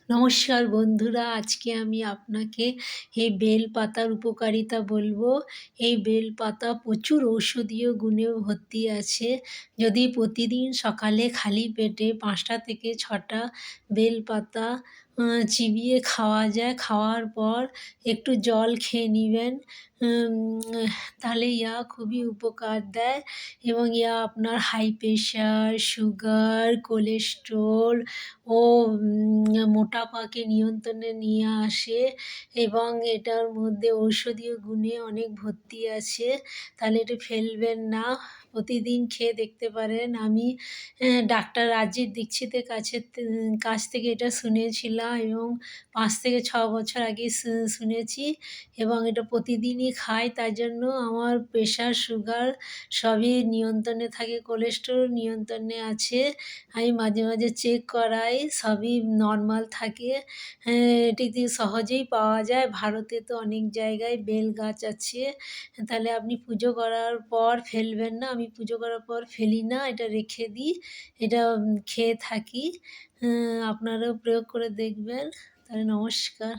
নমস্কার বন্ধুরা, আজকে আমি আপনাকে এই বেলপাতার উপকারিতা বলবো। এই বেলপাতা প্রচুর ঔষধীয় গুণে ভর্তি আছে। যদি প্রতিদিন সকালে খালি পেটে ৫টা থেকে ৬টা বেলপাতা চিবিয়ে খাওয়া যায়, খাওয়ার পর একটু জল খেয়ে নিবেন। উম তাহলে খুবই উপকার দেয় এবং আপনার হাই প্রেশার, সুগার, কোলেস্টেরল ও মোটাপাকে নিয়ন্ত্রণে নিয়ে আসে এবং এটার মধ্যে ঔষধীয় গুণে অনেক ভর্তি আছে। তাহলে এটা ফেলবেন না। প্রতিদিন খেয়ে দেখতে পারেন। আমি ডাক্তার রাজীব দীক্ষিতের কাছ থেকে এটা শুনেছিলাম এবং ৫ থেকে ৬ বছর আগে শুনেছি এবং এটা প্রতিদিনই খাই। তার জন্য আমার প্রেশার, সুগার সবই নিয়ন্ত্রণে থাকে, কোলেস্টেরল নিয়ন্ত্রণে আছে। আমি মাঝে, মাঝে চেক করাই, সবই নরমাল থাকে। এটিতে সহজেই পাওয়া যায়। ভারতে তো অনেক জায়গায় বেল গাছ আছে। তাহলে আপনি পুজো করার পর ফেলবেন না। আমি পুজো করার পর ফেলি না, এটা রেখে দিই। এটা খেয়ে থাকি। আপনারাও প্রয়োগ করে দেখবেন। তাহলে নমস্কার।